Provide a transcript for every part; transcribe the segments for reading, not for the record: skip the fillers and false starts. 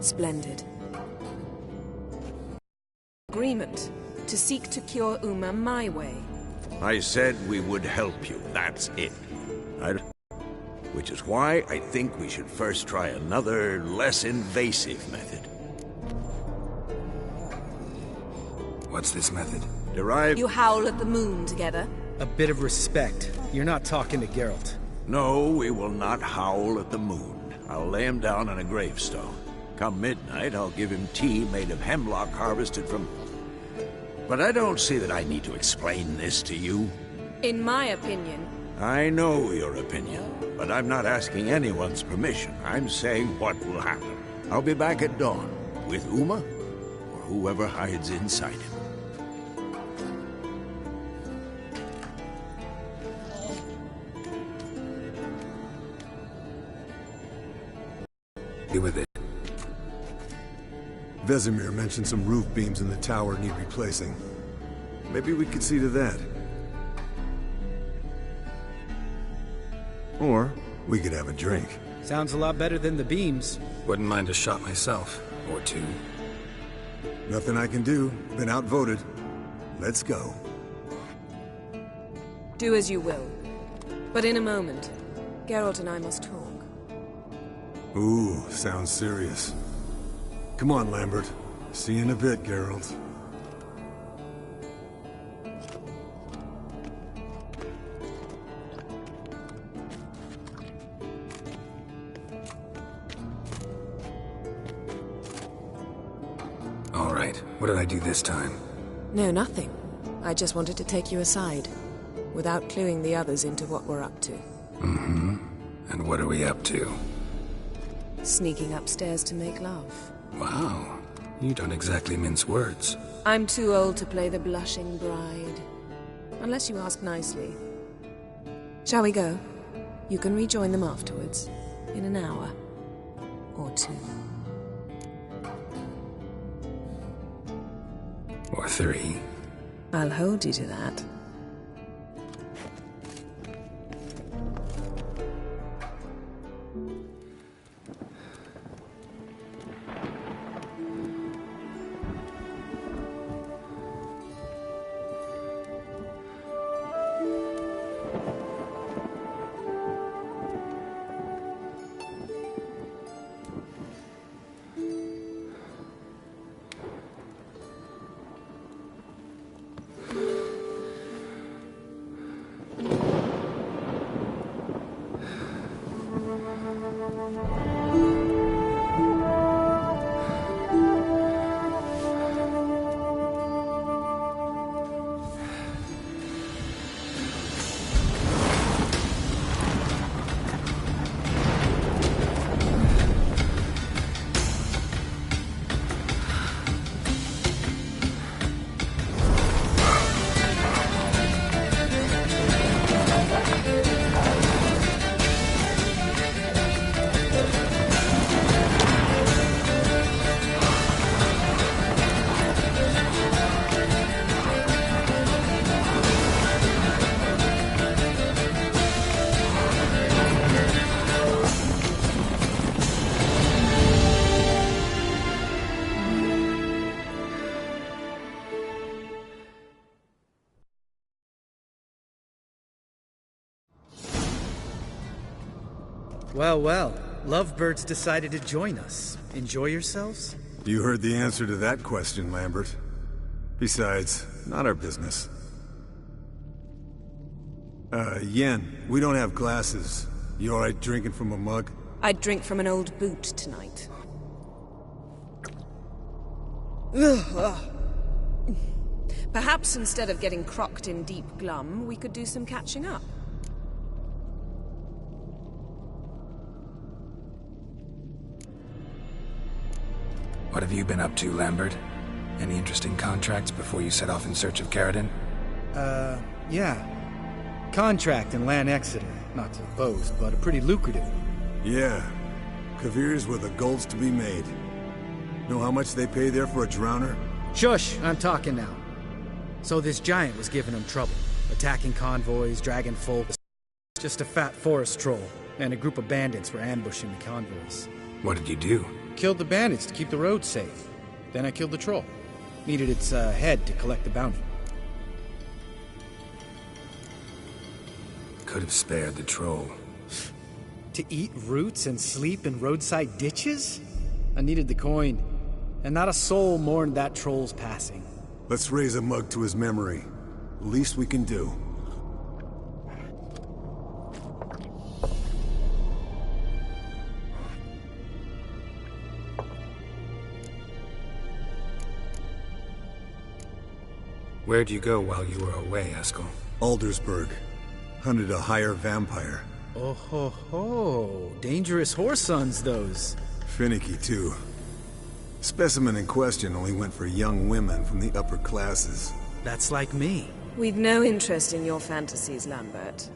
Splendid. Agreement to seek to cure Uma my way. I said we would help you, that's it. Which is why I think we should first try another, less invasive method. What's this method? Derived... You howl at the moon together? A bit of respect. You're not talking to Geralt. No, we will not howl at the moon. I'll lay him down on a gravestone. Come midnight, I'll give him tea made of hemlock harvested from... But I don't see that I need to explain this to you. In my opinion... I know your opinion, but I'm not asking anyone's permission. I'm saying what will happen. I'll be back at dawn, with Uma, or whoever hides inside him. Be with it. Vesemir mentioned some roof beams in the tower need replacing. Maybe we could see to that. Or we could have a drink. Sounds a lot better than the beams. Wouldn't mind a shot myself. Or two. Nothing I can do. Been outvoted. Let's go. Do as you will. But in a moment, Geralt and I must talk. Ooh, sounds serious. Come on, Lambert. See you in a bit, Geralt. All right. What did I do this time? No, nothing. I just wanted to take you aside, without cluing the others into what we're up to. Mm-hmm. And what are we up to? Sneaking upstairs to make love. Wow. You don't exactly mince words. I'm too old to play the blushing bride. Unless you ask nicely. Shall we go? You can rejoin them afterwards. In an hour. Or two. Or three. I'll hold you to that. Well, well. Lovebirds decided to join us. Enjoy yourselves? You heard the answer to that question, Lambert. Besides, not our business. Yen, we don't have glasses. You alright drinking from a mug? I'd drink from an old boot tonight. Perhaps instead of getting crocked in deep glum, we could do some catching up. What have you been up to, Lambert? Any interesting contracts before you set off in search of Caradon? Yeah. Contract in Lan Exeter. Not to boast, but a pretty lucrative one. Yeah. Kavir's where the gold's to be made. Know how much they pay there for a drowner? Shush! I'm talking now. So this giant was giving them trouble. Attacking convoys, dragging folk. Just a fat forest troll, and a group of bandits were ambushing the convoys. What did you do? Killed the bandits to keep the road safe. Then I killed the troll. Needed its head to collect the bounty. Could have spared the troll. To eat roots and sleep in roadside ditches? I needed the coin. And not a soul mourned that troll's passing. Let's raise a mug to his memory. The least we can do. Where'd you go while you were away, Eskel? Aldersburg. Hunted a higher vampire. Oh ho ho. Dangerous whoresons, those. Finicky, too. Specimen in question only went for young women from the upper classes. That's like me. We've no interest in your fantasies, Lambert.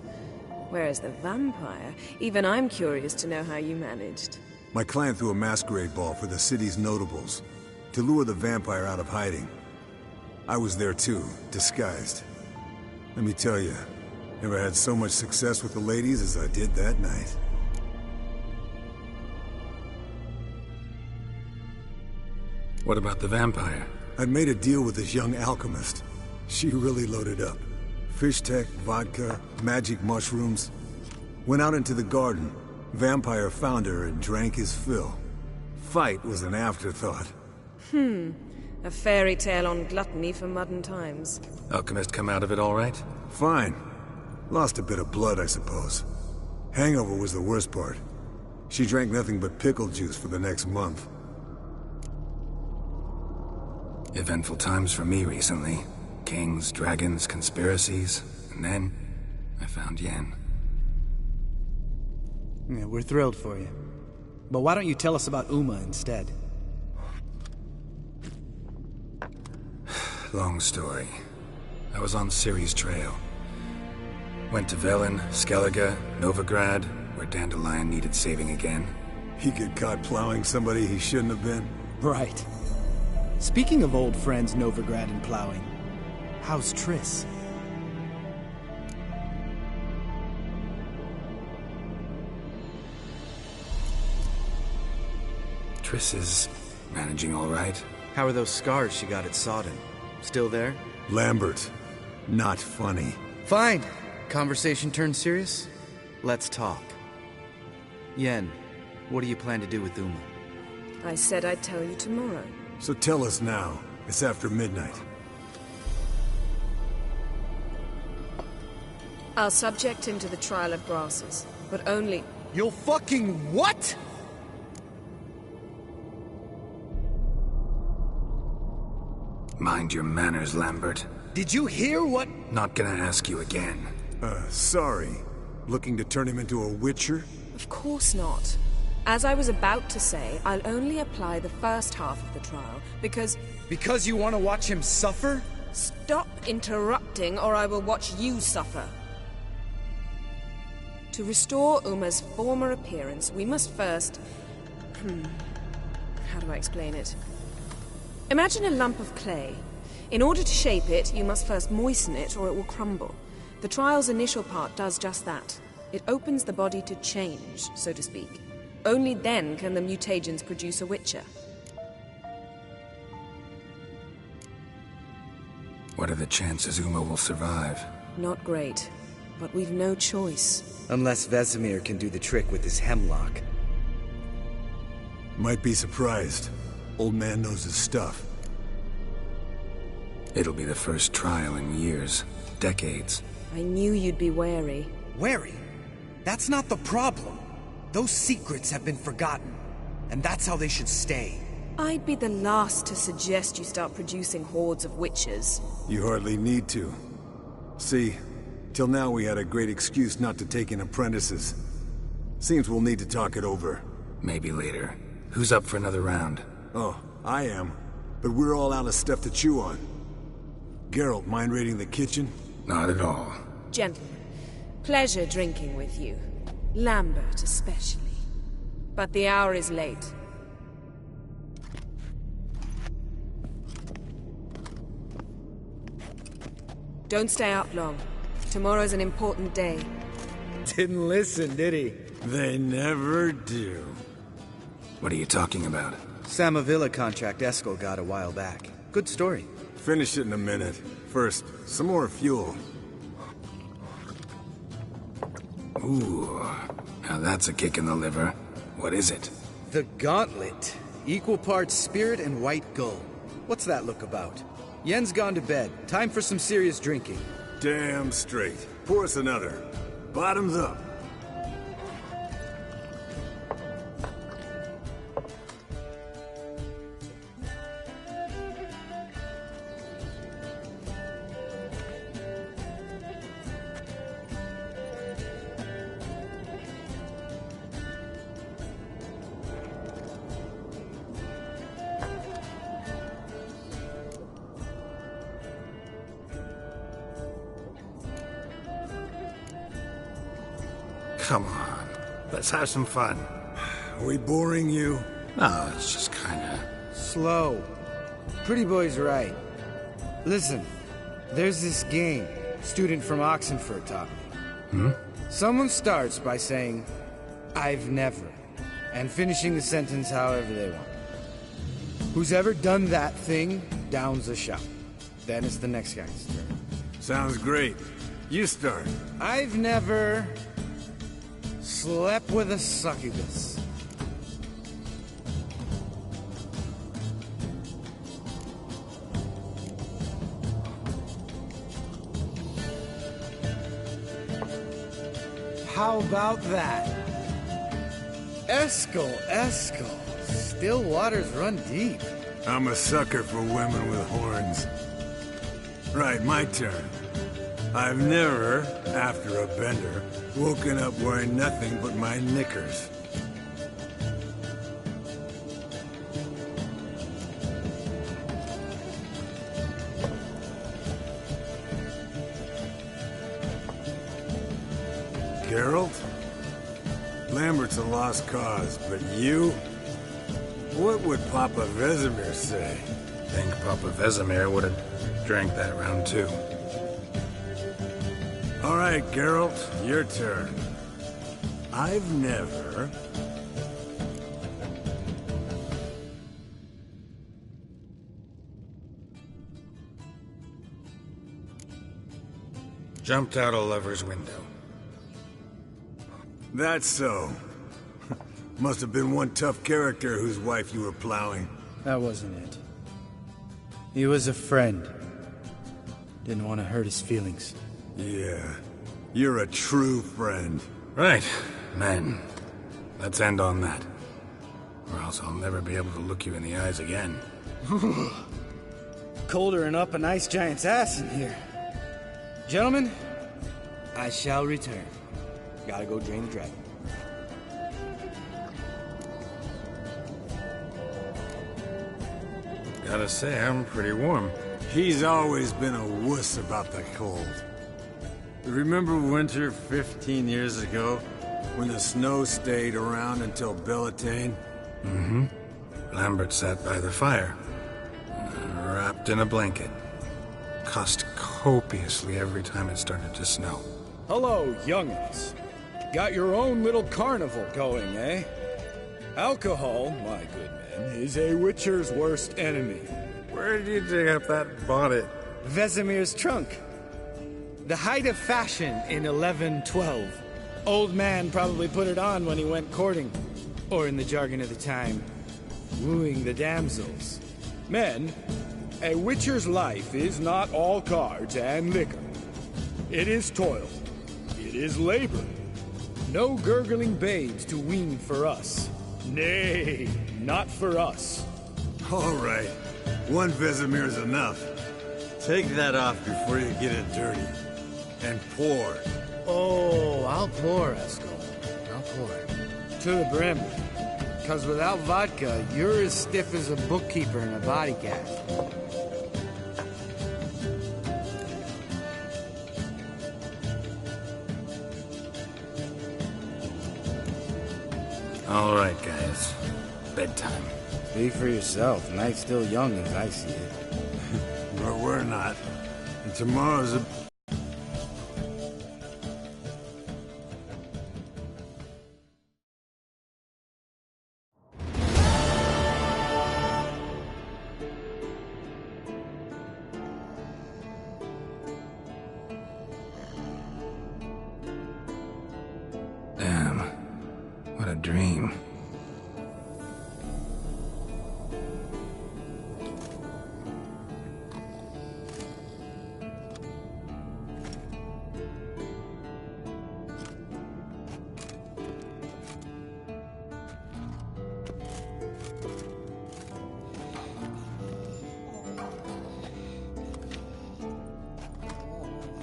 Whereas the vampire, even I'm curious to know how you managed. My client threw a masquerade ball for the city's notables, to lure the vampire out of hiding. I was there too, disguised. Let me tell you, never had so much success with the ladies as I did that night. What about the vampire? I'd made a deal with this young alchemist. She really loaded up. Fish tech, vodka, magic mushrooms. Went out into the garden. Vampire found her and drank his fill. Fight was an afterthought. A fairy tale on gluttony for modern times. Alchemist come out of it all right? Fine. Lost a bit of blood, I suppose. Hangover was the worst part. She drank nothing but pickle juice for the next month. Eventful times for me recently. Kings, dragons, conspiracies. And then, I found Yen. Yeah, we're thrilled for you. But why don't you tell us about Uma instead? Long story. I was on Ciri's trail. Went to Velen, Skellige, Novigrad, where Dandelion needed saving again. He get caught plowing somebody he shouldn't have been. Right. Speaking of old friends Novigrad and plowing, how's Triss? Triss is managing all right. How are those scars she got at Sodden? Still there? Lambert. Not funny. Fine. Conversation turned serious? Let's talk. Yen, what do you plan to do with Uma? I said I'd tell you tomorrow. So tell us now. It's after midnight. I'll subject him to the trial of grasses, but only... You'll fucking what? Mind your manners, Lambert. Did you hear what? Not gonna ask you again. Sorry. Looking to turn him into a witcher? Of course not. As I was about to say, I'll only apply the first half of the trial, because... Because you want to watch him suffer? Stop interrupting, or I will watch you suffer. To restore Uma's former appearance, we must first... How do I explain it? Imagine a lump of clay. In order to shape it, you must first moisten it, or it will crumble. The trial's initial part does just that. It opens the body to change, so to speak. Only then can the mutagens produce a witcher. What are the chances Uma will survive? Not great, but we've no choice. Unless Vesemir can do the trick with his hemlock. Might be surprised. Old man knows his stuff. It'll be the first trial in years. Decades. I knew you'd be wary. Wary? That's not the problem. Those secrets have been forgotten. And that's how they should stay. I'd be the last to suggest you start producing hordes of witches. You hardly need to. See, till now we had a great excuse not to take in apprentices. Seems we'll need to talk it over. Maybe later. Who's up for another round? Oh, I am. But we're all out of stuff to chew on. Geralt, mind raiding the kitchen? Not at all. Gentlemen, pleasure drinking with you. Lambert especially. But the hour is late. Don't stay up long. Tomorrow's an important day. Didn't listen, did he? They never do. What are you talking about? Samavilla contract Eskel got a while back. Good story. Finish it in a minute. First, some more fuel. Ooh, now that's a kick in the liver. What is it? The Gauntlet. Equal parts spirit and white gull. What's that look about? Yen's gone to bed. Time for some serious drinking. Damn straight. Pour us another. Bottoms up. Come on, let's have some fun. Are we boring you? No, it's just kinda... Slow. Pretty boy's right. Listen, there's this game student from Oxenford taught me. Someone starts by saying, "I've never," and finishing the sentence however they want. Who's ever done that thing downs a shot. Then it's the next guy's turn. Sounds great. You start. I've never slept with a succubus. How about that? Eskel. Still waters run deep. I'm a sucker for women with horns. Right, my turn. I've never, after a bender, woken up wearing nothing but my knickers. Geralt? Lambert's a lost cause, but you? What would Papa Vesemir say? Think Papa Vesemir would have drank that round too. All right, Geralt, your turn. I've never... Jumped out a lover's window. That's so. Must have been one tough character whose wife you were plowing. That wasn't it. He was a friend. Didn't want to hurt his feelings. Yeah, you're a true friend. Right, men. Let's end on that. Or else I'll never be able to look you in the eyes again. Colder and up an ice giant's ass in here. Gentlemen, I shall return. Gotta go drain the dragon. Gotta say, I'm pretty warm. He's always been a wuss about the cold. Remember winter 15 years ago, when the snow stayed around until Bellatane? Mm-hmm. Lambert sat by the fire, wrapped in a blanket. Cussed copiously every time it started to snow. Hello, young'uns. Got your own little carnival going, eh? Alcohol, my good men, is a witcher's worst enemy. Where did you dig up that bonnet? Vesemir's trunk. The height of fashion in 1112. Old man probably put it on when he went courting. Or in the jargon of the time, wooing the damsels. Men, a witcher's life is not all cards and liquor. It is toil. It is labor. No gurgling babes to wean for us. Nay, not for us. All right, one Vesemir's enough. Take that off before you get it dirty. And pour. Oh, I'll pour, Eskel. I'll pour. To the brim. Because without vodka, you're as stiff as a bookkeeper in a body cast. All right, guys. Bedtime. Speak for yourself. Night's still young as I see it. But we're not. And tomorrow's a...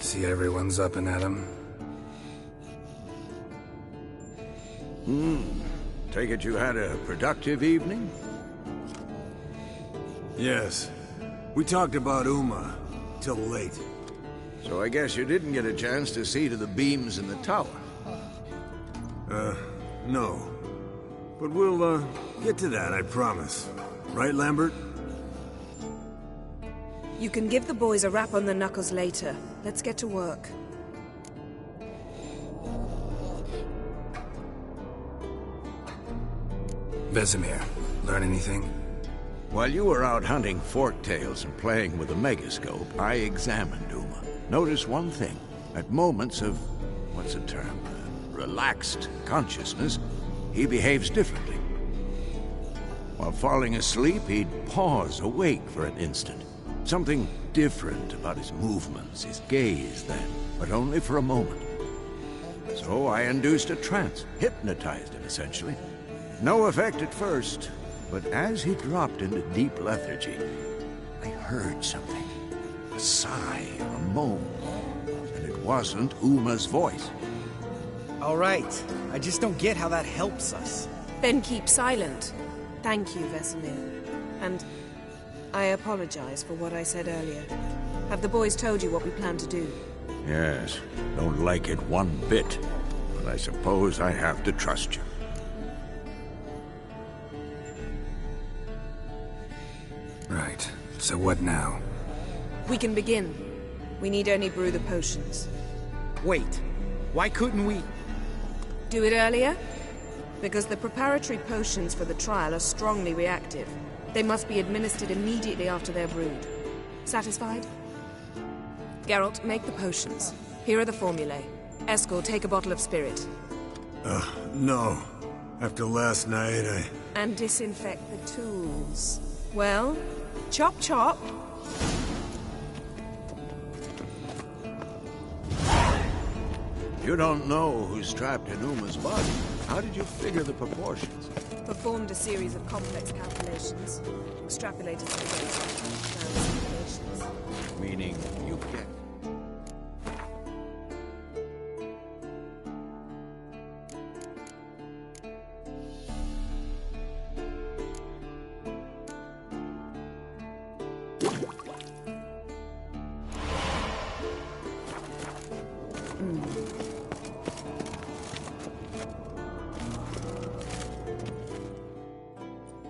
See everyone's up and at 'em. Take it you had a productive evening? Yes. We talked about Uma till late. So I guess you didn't get a chance to see to the beams in the tower. No. But we'll, get to that, I promise. Right, Lambert? You can give the boys a rap on the knuckles later. Let's get to work. Vesemir, learn anything? While you were out hunting forktails and playing with the megascope, I examined Uma. Notice one thing. At moments of, what's the term, relaxed consciousness, he behaves differently. While falling asleep, he'd pause awake for an instant. Something different about his movements, his gaze then, but only for a moment. So I induced a trance, hypnotized him essentially. No effect at first, but as he dropped into deep lethargy, I heard something. A sigh or a moan. And it wasn't Uma's voice. All right. I just don't get how that helps us. Then keep silent. Thank you, Vesemir. And I apologize for what I said earlier. Have the boys told you what we plan to do? Yes, don't like it one bit. But I suppose I have to trust you. Right. So what now? We can begin. We need only brew the potions. Wait. Why couldn't we... Do it earlier? Because the preparatory potions for the trial are strongly reactive. They must be administered immediately after they're brewed. Satisfied? Geralt, make the potions. Here are the formulae. Eskel, take a bottle of spirit. No. After last night, And disinfect the tools. Well, chop chop. You don't know who's trapped in Uma's body. How did you figure the proportions? Performed a series of complex calculations. Extrapolated the data. Calculations. Meaning you get...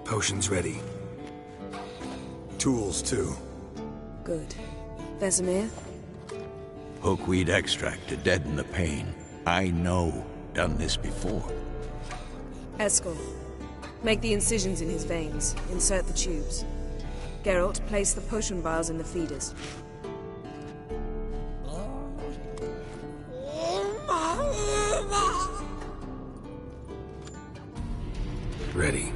Potions ready. tools too. Good. Vesemir? Hookweed extract to deaden the pain. I know. Done this before. Eskel, make the incisions in his veins. Insert the tubes. Geralt, place the potion vials in the feeders. Ready.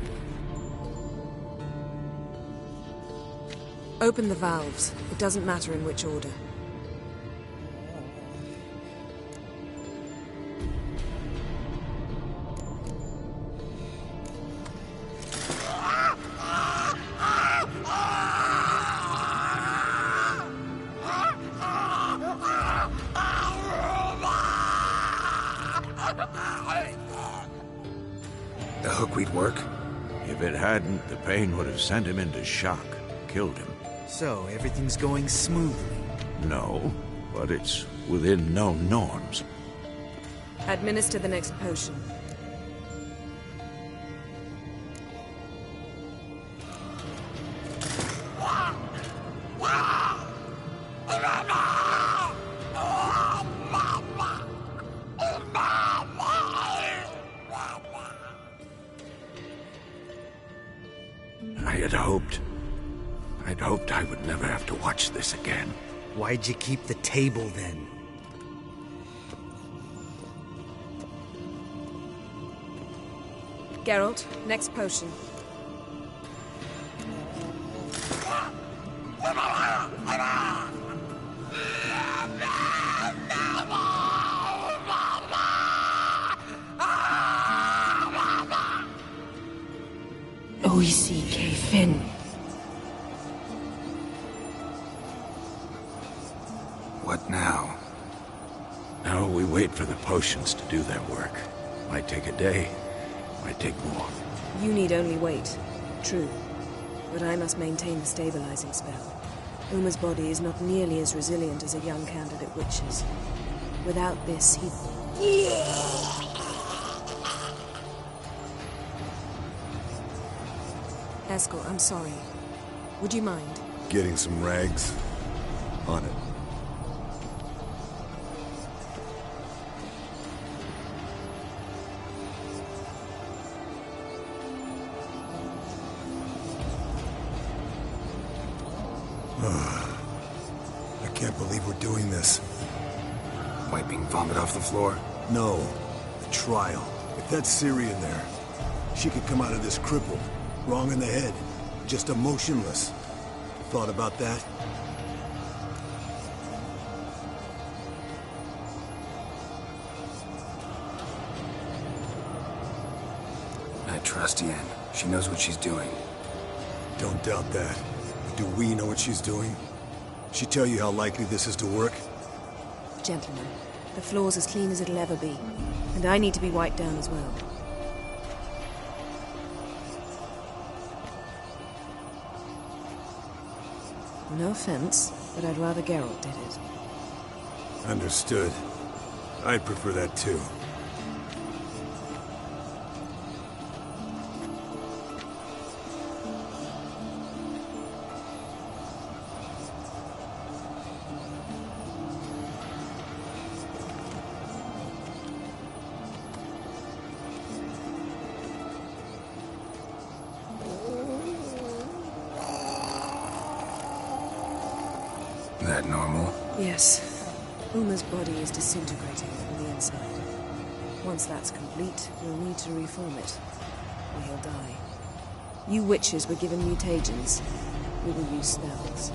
Open the valves. It doesn't matter in which order. The hookweed work? If it hadn't, the pain would have sent him into shock, killed him. So, everything's going smoothly. No, but it's within known norms. Administer the next potion. I'd hoped I would never have to watch this again. Why'd you keep the table then? Geralt, next potion. O-E-C-K, Finn. What now? Now we wait for the potions to do their work. Might take a day, might take more. You need only wait. True. But I must maintain the stabilizing spell. Uma's body is not nearly as resilient as a young candidate witch's. Without this, he... Eskel, I'm sorry. Would you mind? Getting some rags? On it. I can't believe we're doing this. Wiping vomit off the floor? No, the trial. If that's Ciri in there, she could come out of this crippled, wrong in the head, just emotionless. Thought about that? I trust Yen. She knows what she's doing. Don't doubt that. But do we know what she's doing? She tell you how likely this is to work? Gentlemen, the floor's as clean as it'll ever be. And I need to be wiped down as well. No offense, but I'd rather Geralt did it. Understood. I'd prefer that too. That normal? Yes. Uma's body is disintegrating from the inside. Once that's complete, we'll need to reform it, or he'll die. You witches were given mutagens. We will use spells.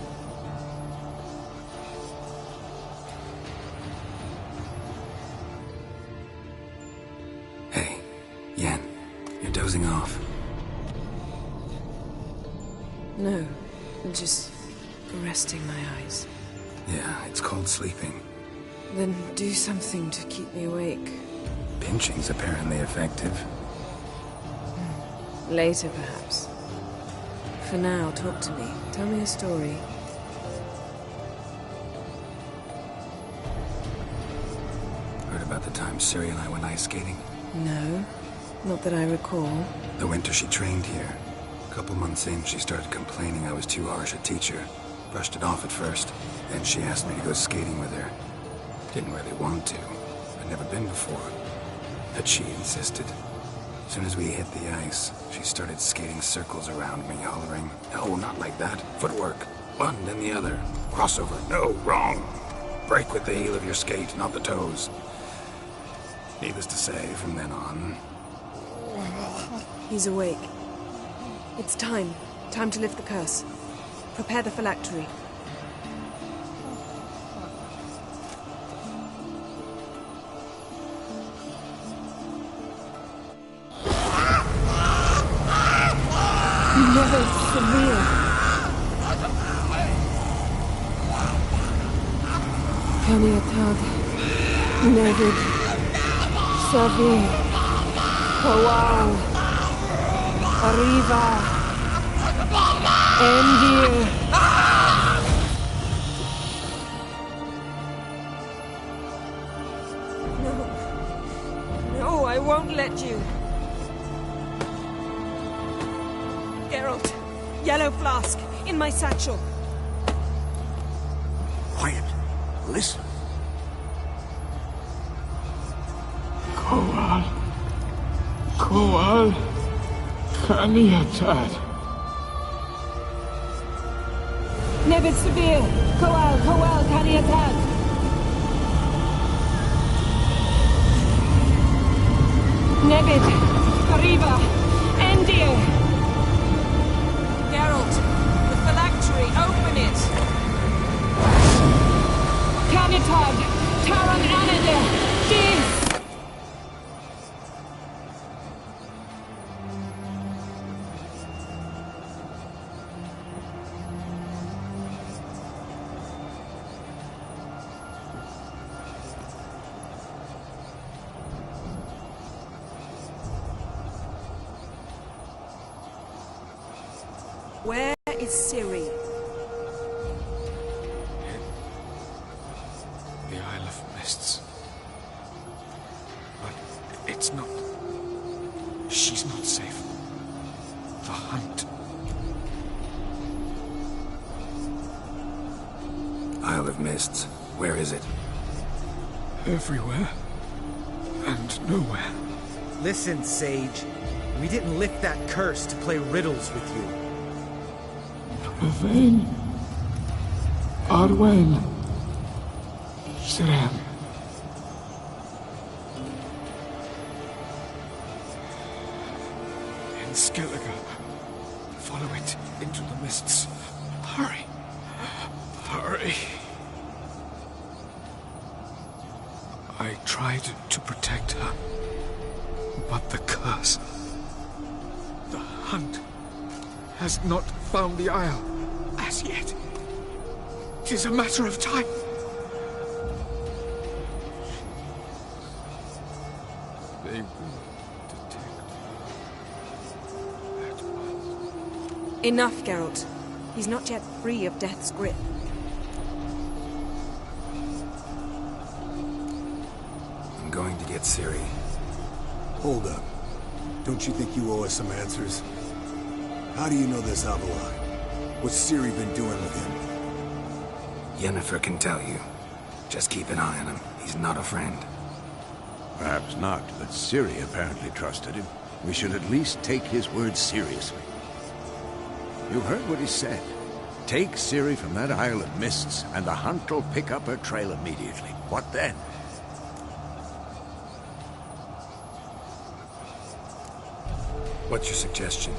Hey, Yen, you're dozing off. No, I'm just resting my eyes. Yeah, it's called sleeping. Then do something to keep me awake. Pinching's apparently effective. Later, perhaps. For now, talk to me. Tell me a story. Heard about the time Ciri and I went ice skating? No, not that I recall. The winter she trained here. A couple months in, she started complaining I was too harsh a teacher. Brushed it off at first. Then she asked me to go skating with her. Didn't really want to. I'd never been before. But she insisted. As soon as we hit the ice, she started skating circles around me, hollering, "No, not like that. Footwork. One, then the other. Crossover. No, wrong. Break with the heel of your skate, not the toes." Needless to say, from then on... He's awake. It's time. Time to lift the curse. Prepare the phylactery. Never severe. Caniatad. Never severe. Kowal. Arriva. Endir. No, I won't let you. Geralt, yellow flask, in my satchel. Quiet. Listen. Kowal. Kowal. Kaniatad. Nevid Severe. Kowal, Kaniatad. Nevid. Arriva. Endir. Geralt, the phylactery, open it. Canitad. Taran Anadir. Dis. Where is Ciri? The Isle of Mists. But it's not... She's not safe. The hunt. Isle of Mists. Where is it? Everywhere. And nowhere. Listen, Sage. We didn't lift that curse to play riddles with you. Yvain. Arwen. Siren. In Skellige. Follow it into the mists. Hurry. Hurry. I tried to protect her, but the curse, the hunt, has not found the Isle as yet. It is a matter of time. They will detect at once. Enough, Geralt. He's not yet free of death's grip. I'm going to get Ciri. Hold up. Don't you think you owe us some answers? How do you know this Avila? What's Ciri been doing with him? Yennefer can tell you. Just keep an eye on him. He's not a friend. Perhaps not, but Ciri apparently trusted him. We should at least take his words seriously. You heard what he said. Take Ciri from that Isle of Mists, and the hunt will pick up her trail immediately. What then? What's your suggestion?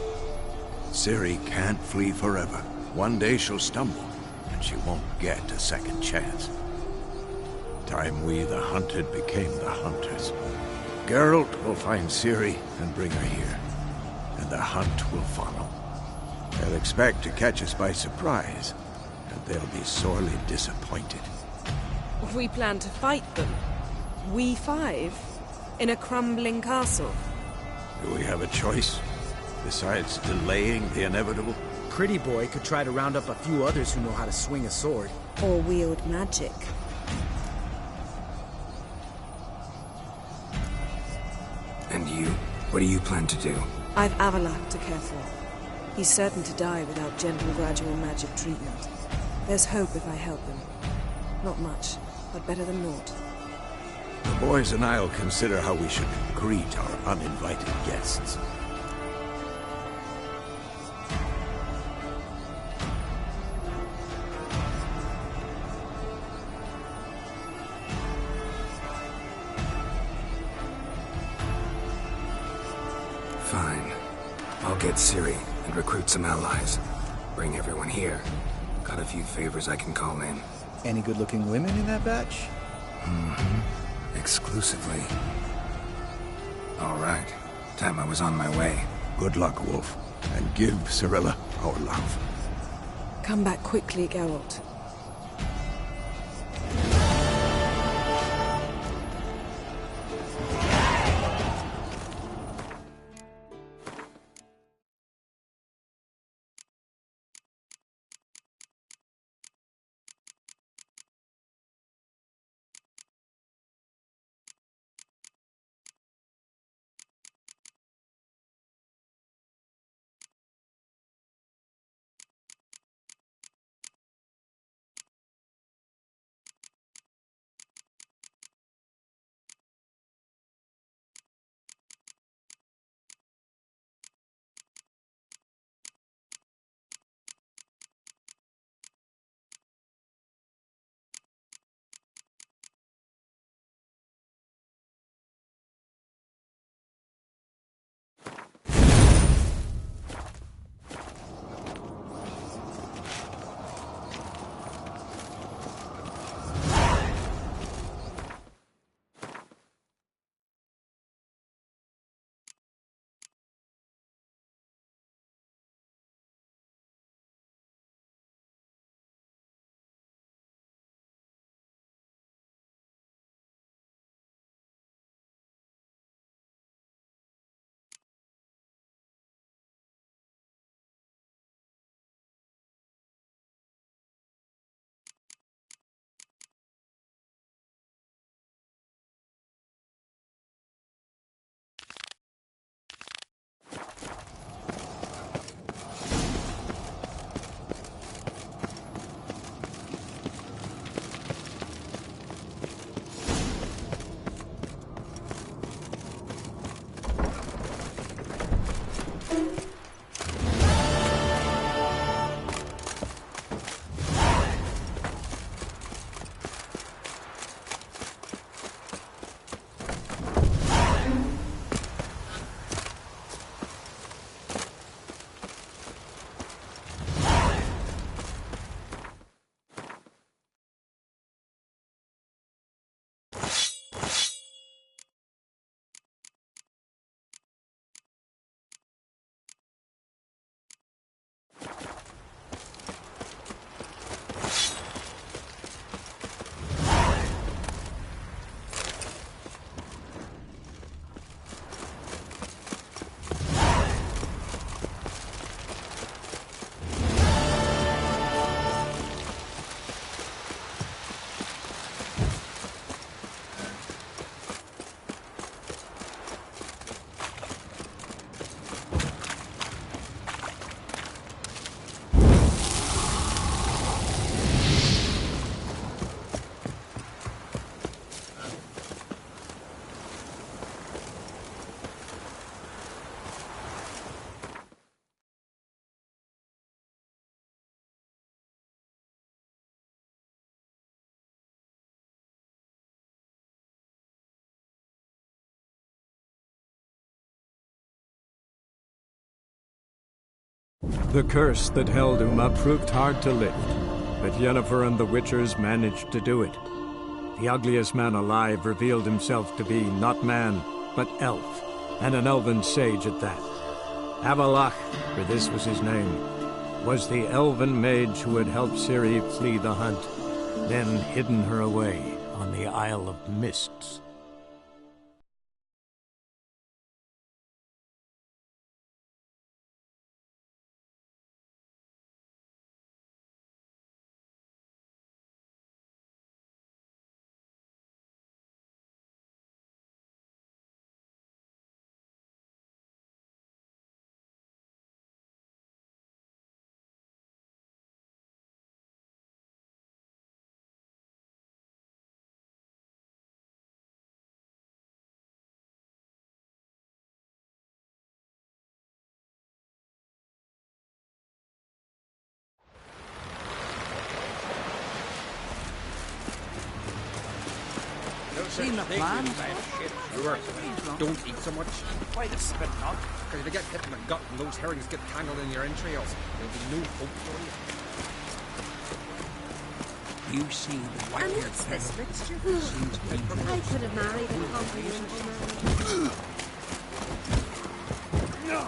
Ciri can't flee forever. One day she'll stumble, and she won't get a second chance. Time we, the hunted, became the hunters. Geralt will find Ciri and bring her here, and the hunt will follow. They'll expect to catch us by surprise, and they'll be sorely disappointed. We plan to fight them. We five? In a crumbling castle? Do we have a choice? Besides delaying the inevitable? Pretty Boy could try to round up a few others who know how to swing a sword. Or wield magic. And you? What do you plan to do? I've Avalak to care for. He's certain to die without gentle, gradual magic treatment. There's hope if I help him. Not much, but better than naught. The boys and I'll consider how we should greet our uninvited guests. Fine. I'll get Ciri and recruit some allies. Bring everyone here. Got a few favors I can call in. Any good-looking women in that batch? Mm-hmm. Exclusively. All right. Time I was on my way. Good luck, Wolf. And give Cirilla our love. Come back quickly, Geralt. The curse that held Uma proved hard to lift, but Yennefer and the Witchers managed to do it. The ugliest man alive revealed himself to be not man, but elf, and an elven sage at that. Avalach, for this was his name, was the elven mage who had helped Ciri flee the hunt, then hidden her away on the Isle of Mists. Seen the plan? Don't eat so much. Why the spit not? Because if you get hit in the gut and those herrings get tangled in your entrails, there'll be no hope for you. You see the white-haired what's this mixture? seems to be I could have married a continental man. No!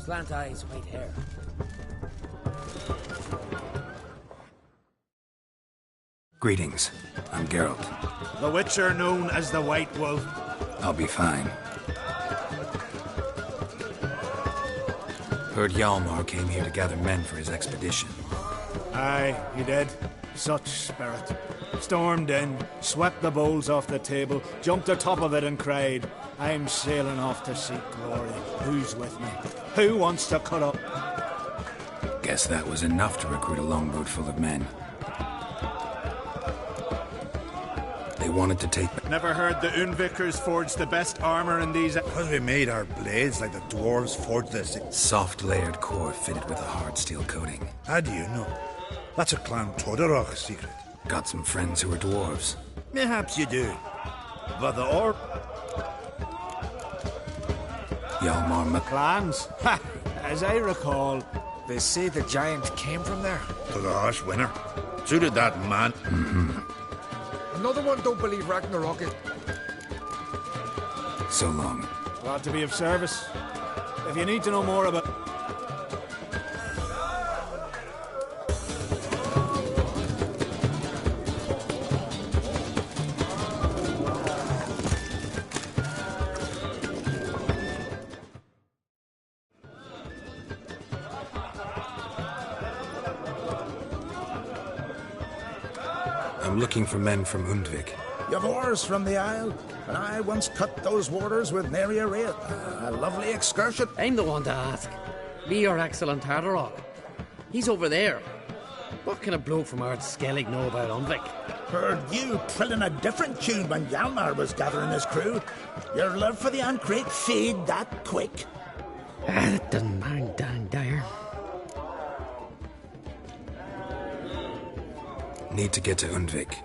Slant eyes, white hair. Greetings. I'm Geralt. The Witcher known as the White Wolf. I'll be fine. Heard Hjalmar came here to gather men for his expedition. Aye, he did. Such spirit. Stormed in, swept the bowls off the table, jumped atop of it and cried, I'm sailing off to seek glory. Who's with me? Who wants to cut up? Guess that was enough to recruit a longboat full of men. They wanted to take... Never heard the Unvikers forged the best armor in these... Because we made our blades like the dwarves forged this. Soft layered core fitted with a hard steel coating. How do you know? That's a Clan Todorok secret. Got some friends who are dwarves. Perhaps you do. But the orc... Hjalmar Clans? Ha! As I recall... They say the giant came from there. To the harsh winter. So did that man. Another one don't believe Ragnarok. So long. Glad to be of service. If you need to know more about... I'm looking for men from Undvik. You've oars from the Isle, and I once cut those waters with nary a rate. A lovely excursion. I'm the one to ask. Be your excellent Tartarok. He's over there. What can a bloke from Ard Skellig know about Undvik? Heard you trilling a different tune when Hjalmar was gathering his crew. Your love for the Ancrake fade that quick. That doesn't mind dang dire. Need to get to Undvik.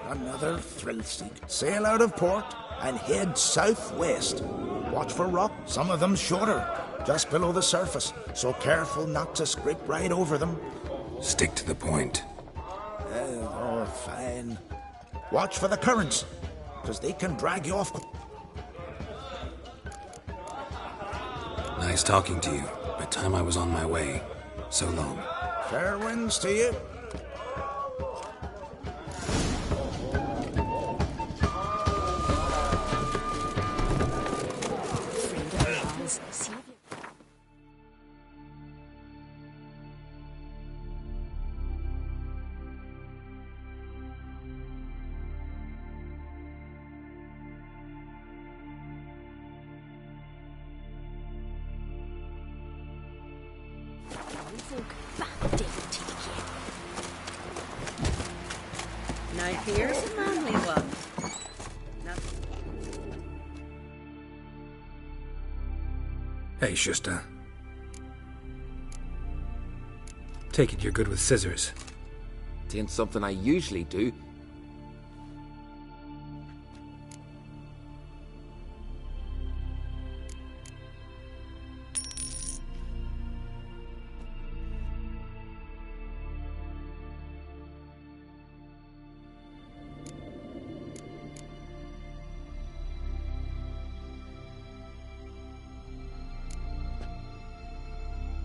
Another thrill seek. Sail out of port and head southwest. Watch for rock, some of them shorter, just below the surface, so careful not to scrape right over them. Stick to the point. Oh, fine. Watch for the currents, because they can drag you off. Nice talking to you, but time I was on my way. So long. Fair winds to you. Now here's a manly one. Hey, Shusta. Take it you're good with scissors. It ain't something I usually do.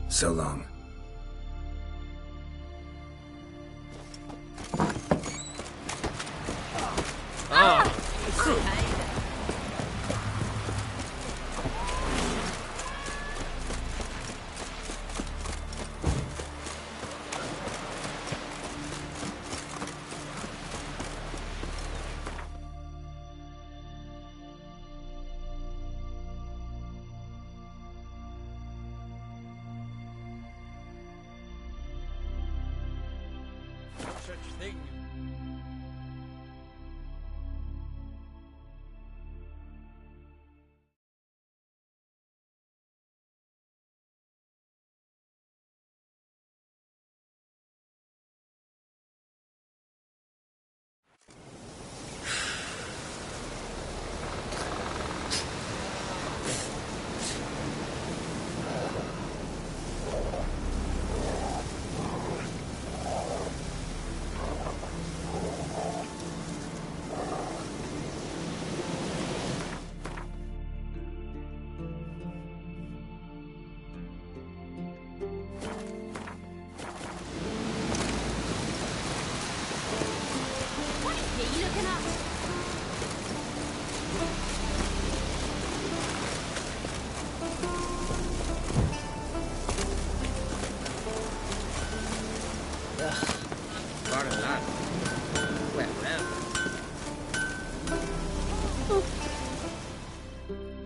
So long.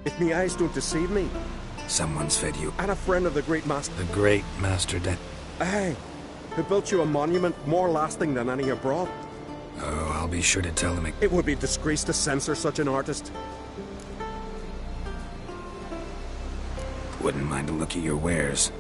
If me eyes don't deceive me. Someone's fed you. And a friend of the great master. The great Master Aye, who built you a monument more lasting than any abroad. Oh, I'll be sure to tell them. It would be disgrace to censor such an artist. Wouldn't mind a look at your wares.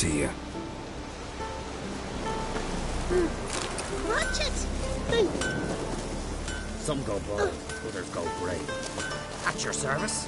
See ya. Watch it! Some go bold, others go grey. At your service.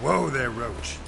Whoa there, Roach.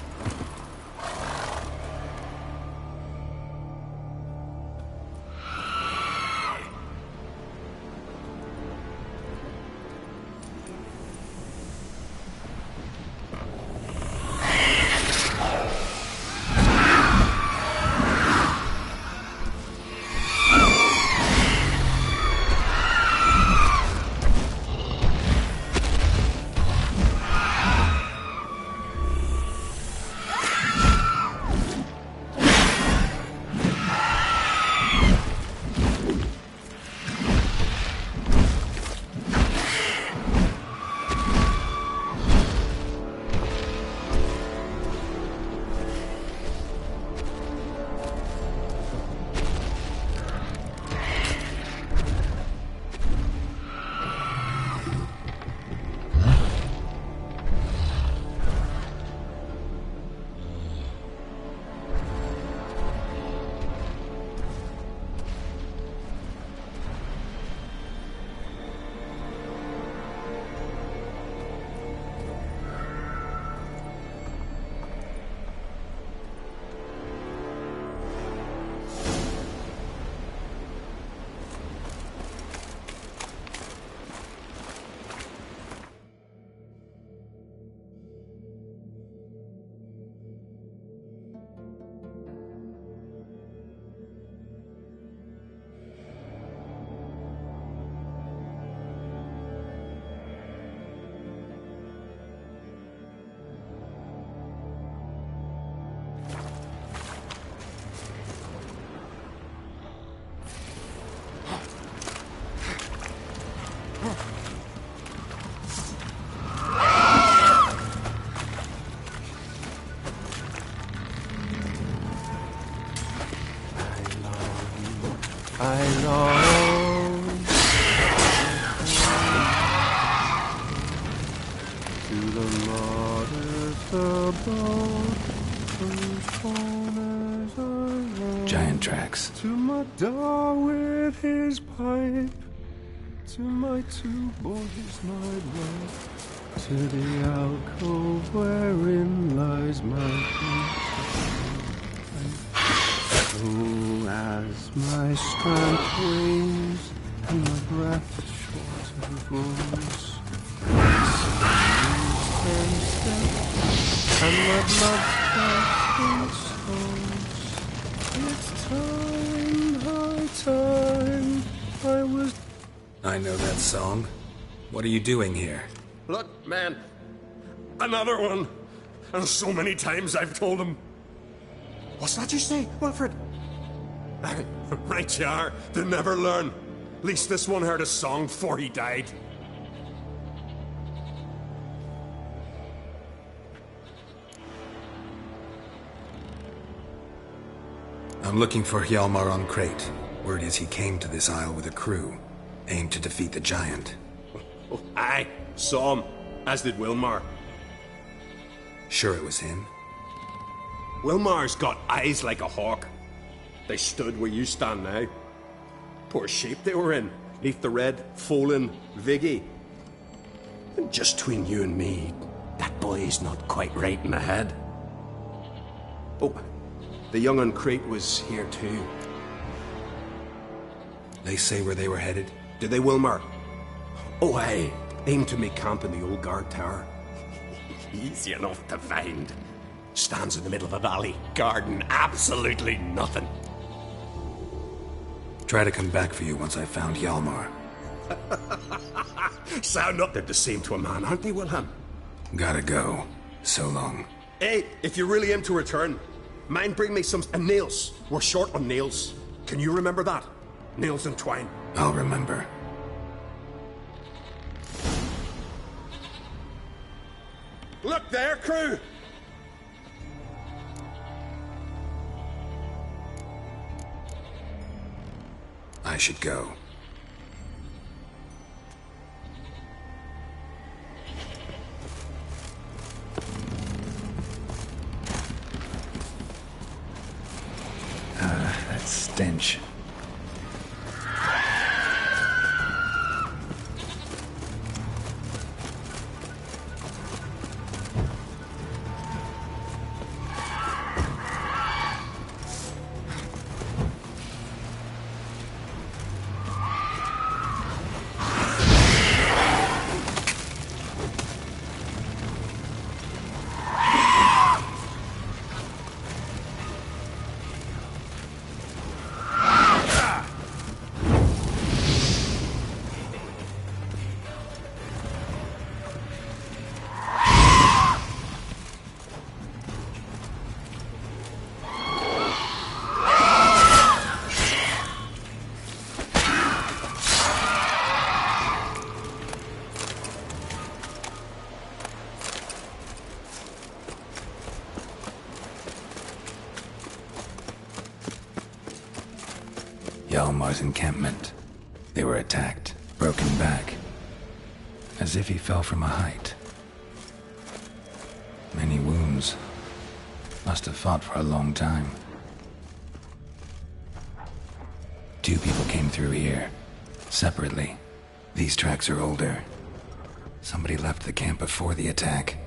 I long to the martyrs above, whose corners I long. Giant tracks. To my dog with his pipe, to my two boys nightlight, to the alcove wherein lies my peace. Oh, as my strength wanes and my breath short grows, and my blood starts in stones. It's time, high time, I was... I know that song. What are you doing here? Look, man. Another one. And so many times I've told him. What's that you say, Wilfred? Right you are. They never learn. At least this one heard a song before he died. I'm looking for Hjalmar on Crate. Word is he came to this isle with a crew, aimed to defeat the giant. Oh, aye, saw him. As did Wilmar. Sure it was him? Wilmar's got eyes like a hawk. They stood where you stand now. Poor shape they were in, neath the red, Folin, Viggy. And just between you and me, that boy's not quite right in the head. Oh, the young on Crate was here too. They say where they were headed? Did they, Wilmar? Oh, aye. Aimed to make camp in the old guard tower. Easy enough to find. Stands in the middle of a valley, garden, absolutely nothing. Try to come back for you once I've found Hjalmar. Sound up, they're the same to a man, aren't they, Wilhelm? Gotta go. So long. Hey, if you really aim to return, mind bring me some nails. We're short on nails. Can you remember that? Nails and twine. I'll remember. Look there, crew! I should go. That stench. Hjalmar's encampment. They were attacked, broken back, as if he fell from a height. Many wounds. Must have fought for a long time. 2 people came through here, separately. These tracks are older. Somebody left the camp before the attack.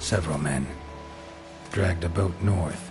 Several men dragged a boat north.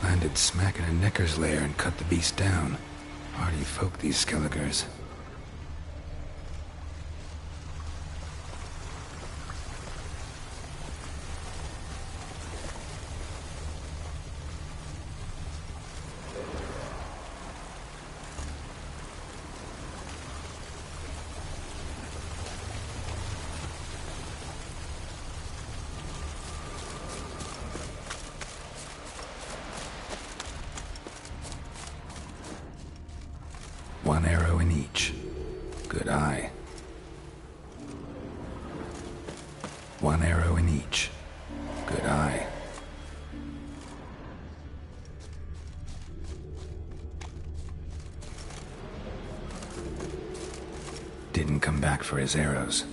Landed smack in a necker's lair and cut the beast down. Hardy folk, these Skelligers. One arrow in each. Good eye. One arrow in each. Good eye. Didn't come back for his arrows.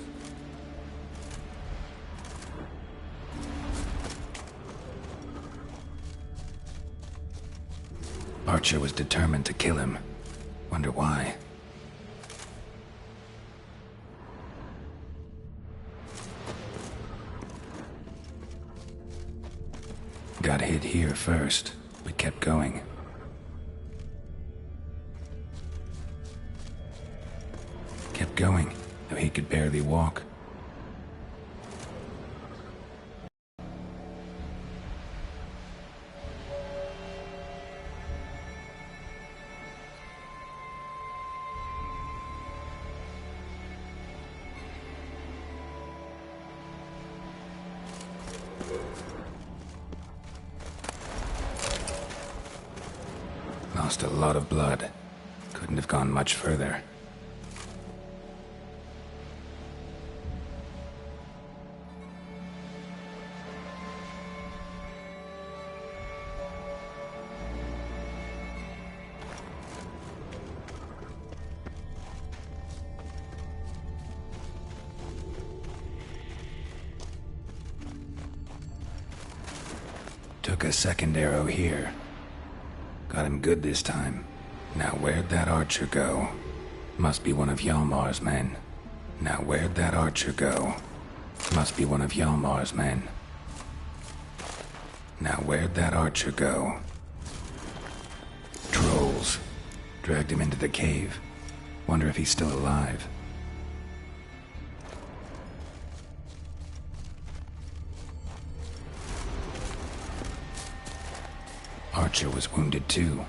Archer was determined to kill him. Wonder why. Got hit here first, but kept going. Kept going, though he could barely walk. Lost a lot of blood. Couldn't have gone much further. Took a second arrow here. Got him good this time. Now where'd that archer go? Must be one of Hjalmar's men. Now where'd that archer go? Must be one of Hjalmar's men. Now where'd that archer go? Trolls. Dragged him into the cave. Wonder if he's still alive. Archer was wounded too.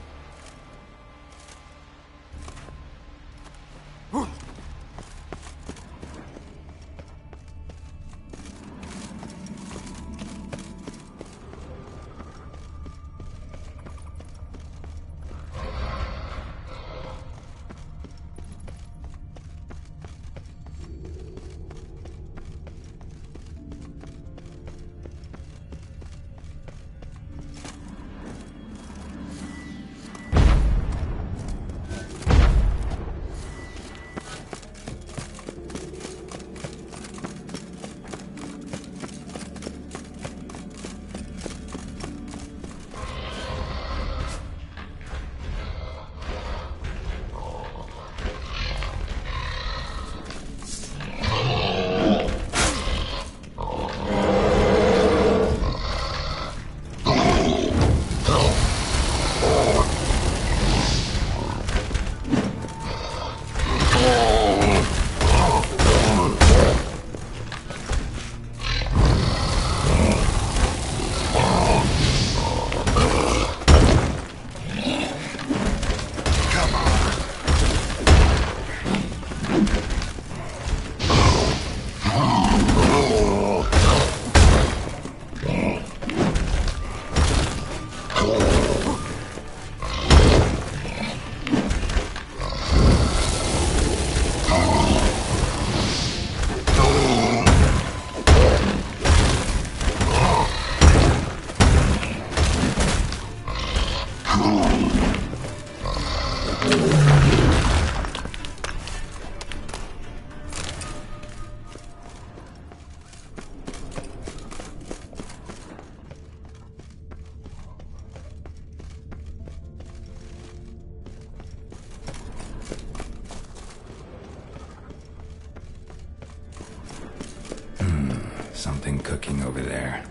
cooking over there?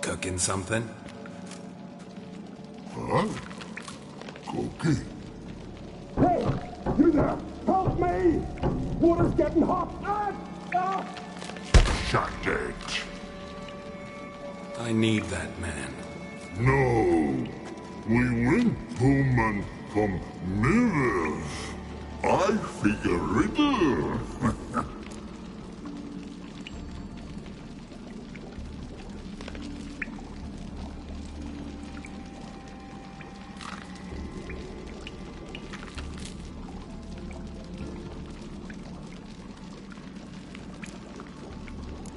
Cooking something? Huh? Cookie? Hey! You there! Help me! Water's getting hot! Shut it! I need that man. No! We went home and from mirrors. I figure it.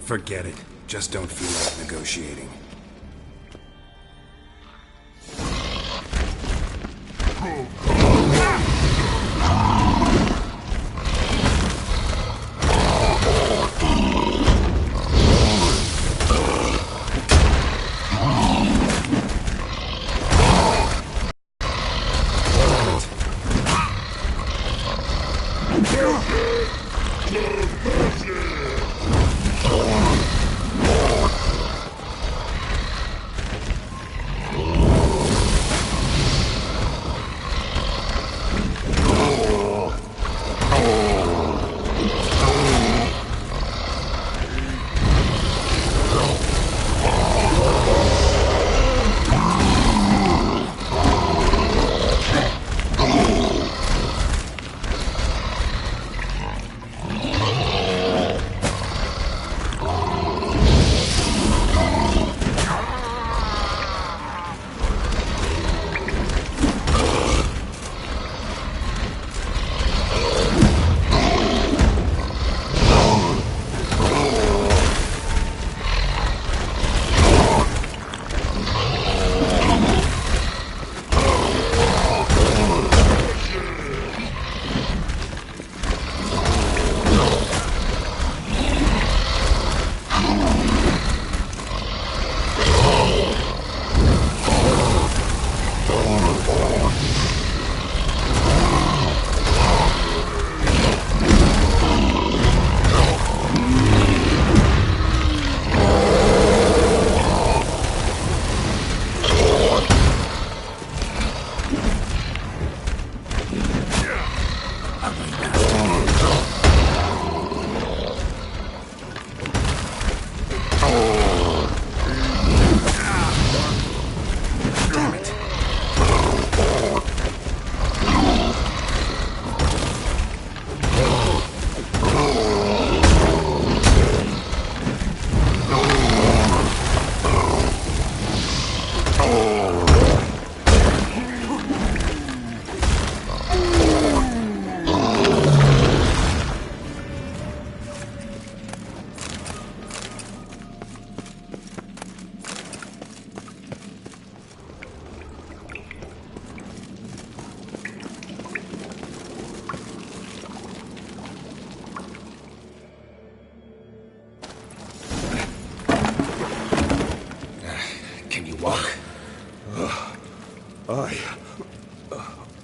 Forget it. Just don't feel like negotiating.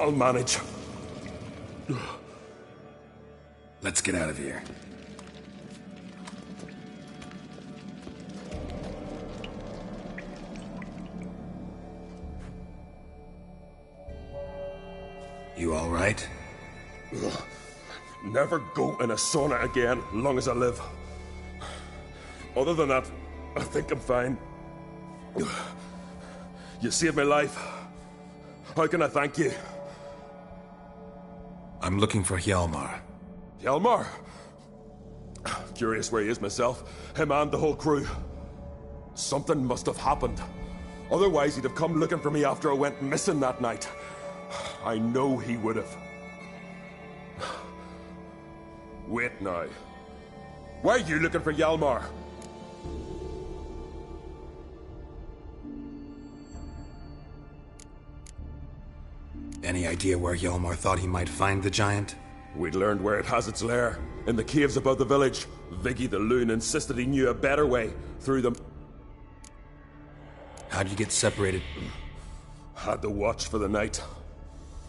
I'll manage. Let's get out of here. You all right? Never go in a sauna again, long as I live. Other than that, I think I'm fine. You saved my life. How can I thank you? I'm looking for Hjalmar. Hjalmar? Curious where he is myself. Him and the whole crew. Something must have happened. Otherwise, he'd have come looking for me after I went missing that night. I know he would have. Wait now. Why are you looking for Hjalmar? Any idea where Hjalmar thought he might find the giant? We'd learned where it has its lair. In the caves above the village. Viggy the Loon insisted he knew a better way. Through them. How'd you get separated? Had to watch for the night.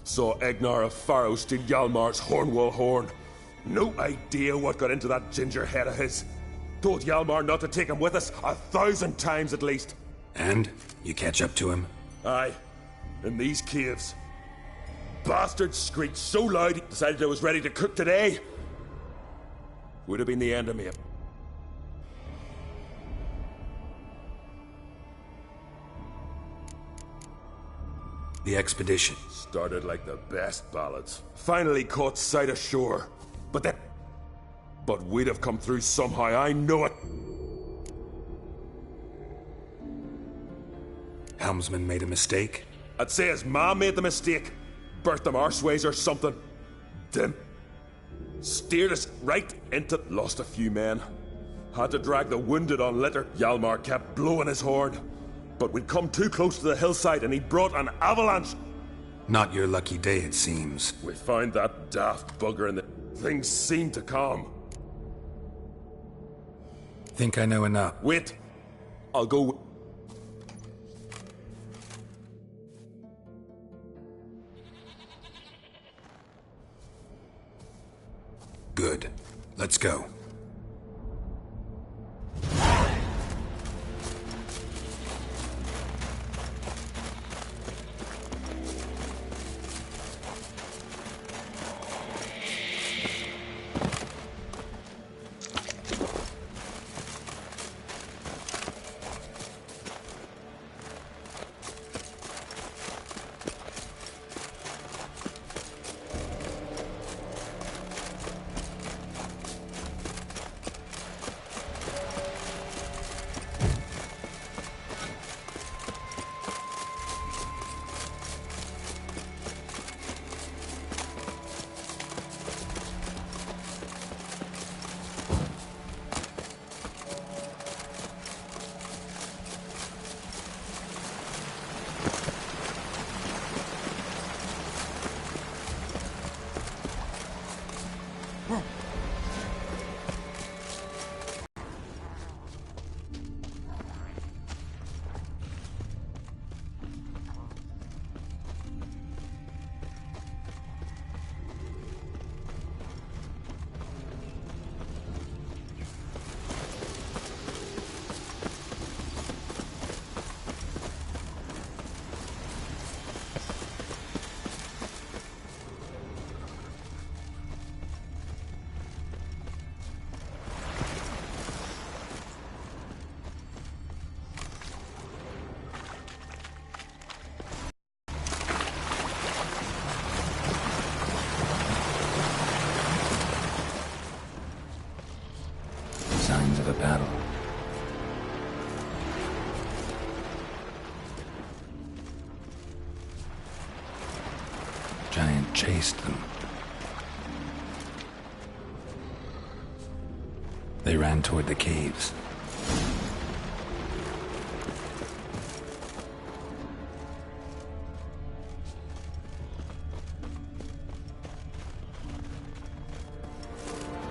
Saw Egnar of Faro steal Hjalmar's Hornwall horn. No idea what got into that ginger head of his. Told Hjalmar not to take him with us 1,000 times at least. And? You catch up to him? Aye. In these caves. Bastard screeched so loud he decided I was ready to cook today. Would have been the end of me. The expedition. Started like the best ballads. Finally caught sight of shore. But we'd have come through somehow, I know it. Helmsman made a mistake? I'd say his ma made the mistake. Birthed them arseways or something. Dim. Steered us right into... Lost a few men. Had to drag the wounded on litter. Hjalmar kept blowing his horn. But we'd come too close to the hillside and he brought an avalanche. Not your lucky day, it seems. We found that daft bugger and things seemed to calm. Think I know enough. Wait. I'll go... Good. Let's go. Signs of a battle. Giant chased them. They ran toward the caves.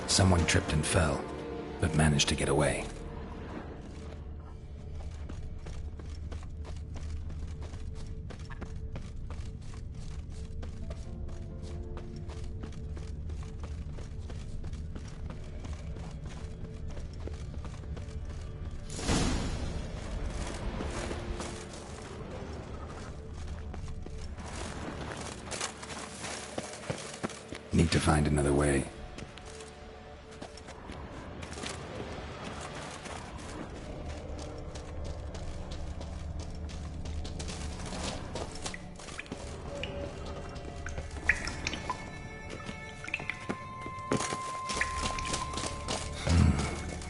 Someone tripped and fell, but managed to get away. Need to find another way.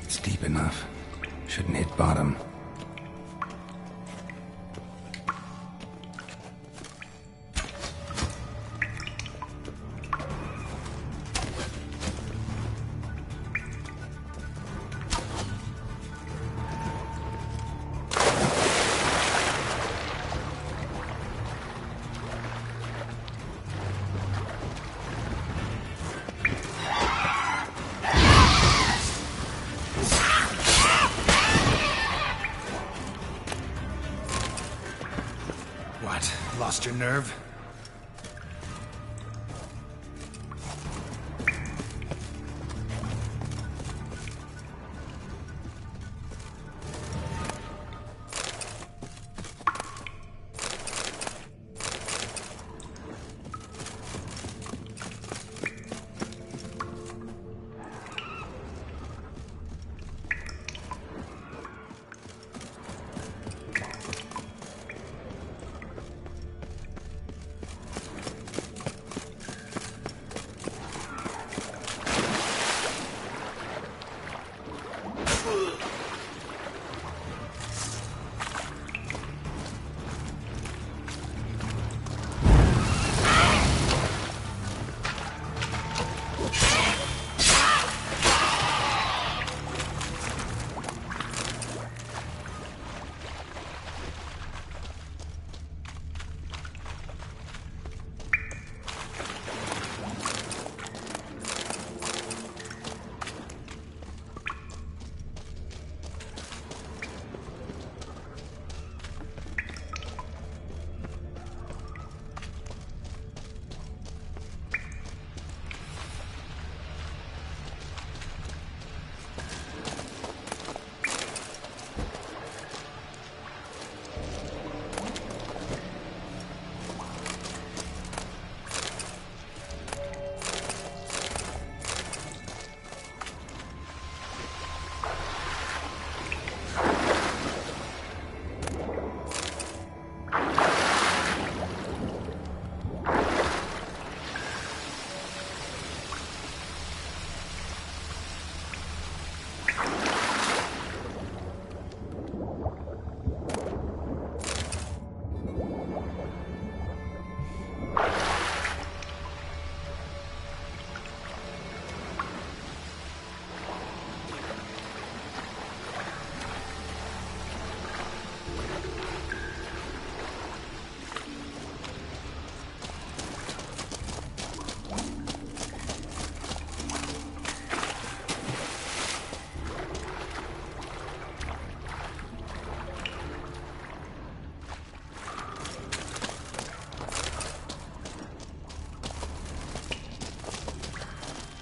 It's deep enough. Shouldn't hit bottom. What? Lost your nerve?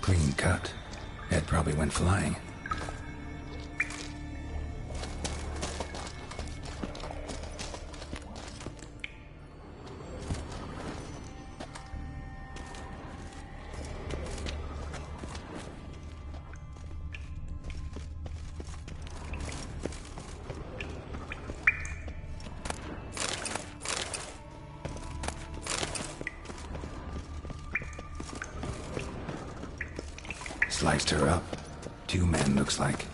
Clean cut. Head probably went flying. Sliced her up. 2 men, looks like.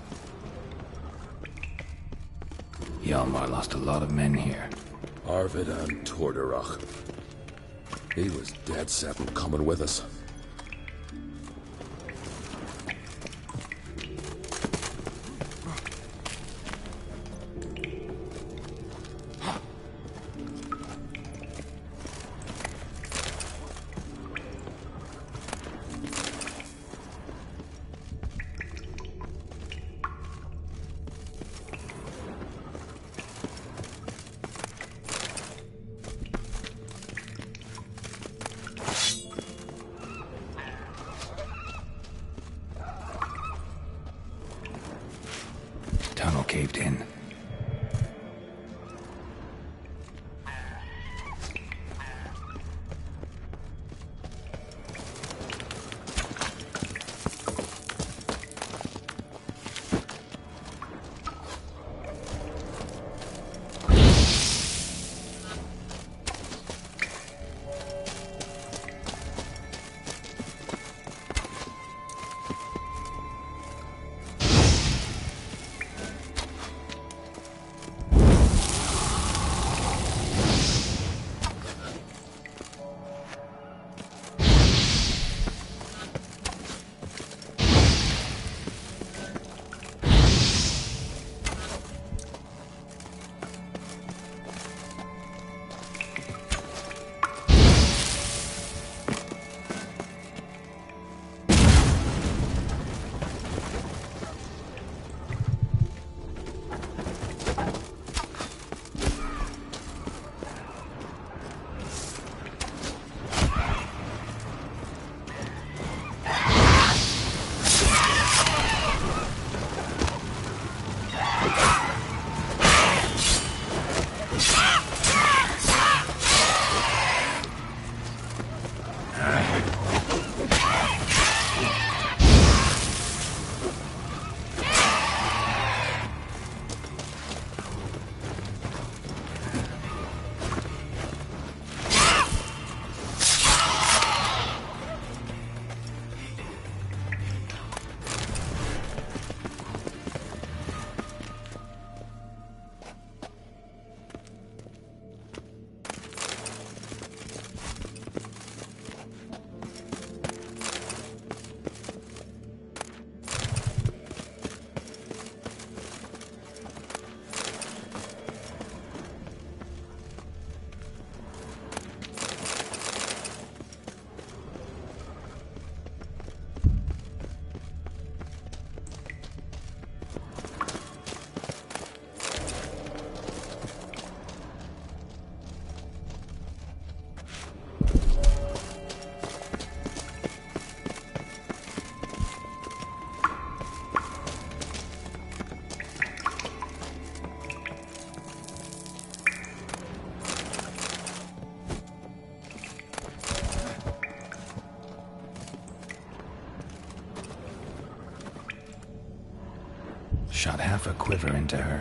Hjalmar lost a lot of men here. Arvid and Torderach. He was dead set on coming with us. Tunnel caved in. shot half a quiver into her.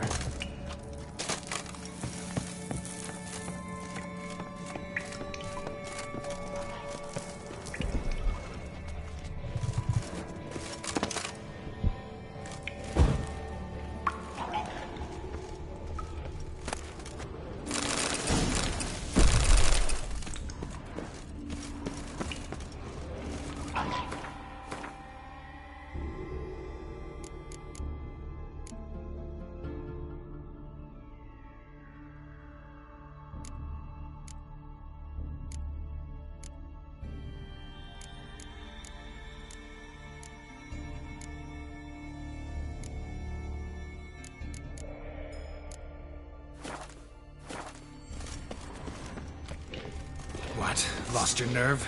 What? Lost your nerve?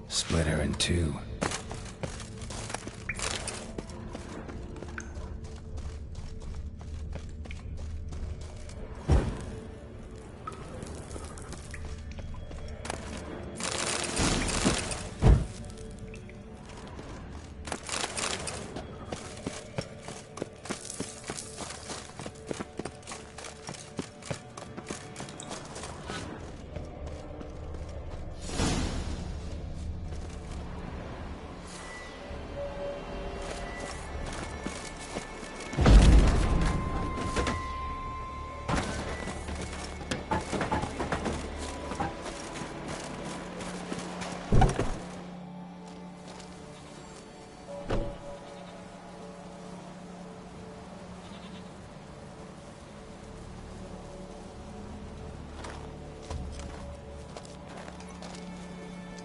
Split her in two.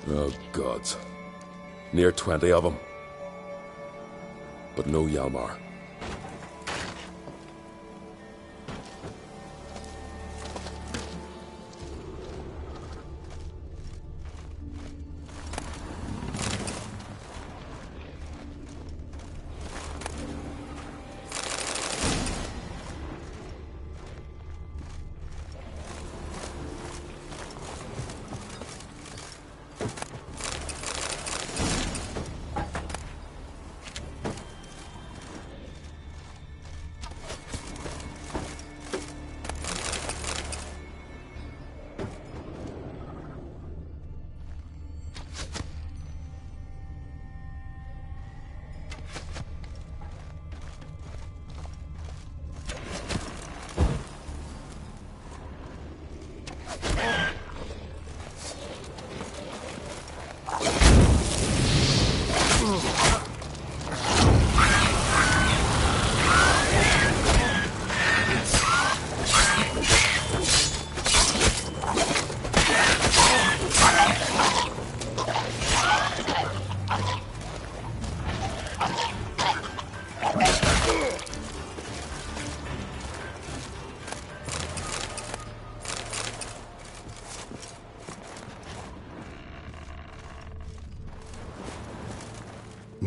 Oh, gods. Near 20 of them. But no Hjalmar.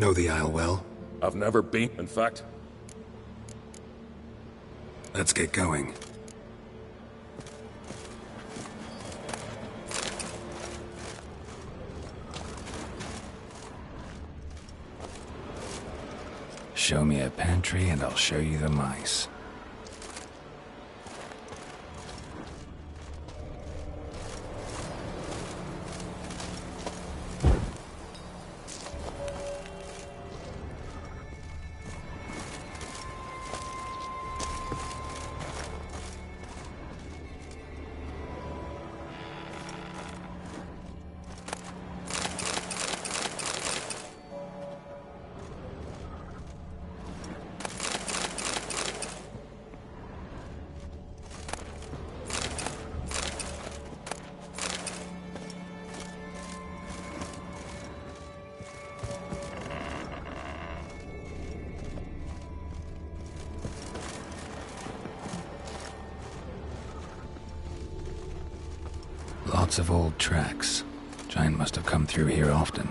Know the Isle well? I've never been, in fact. Let's get going. Show me a pantry and I'll show you the mice. Lots of old tracks. Giant must have come through here often.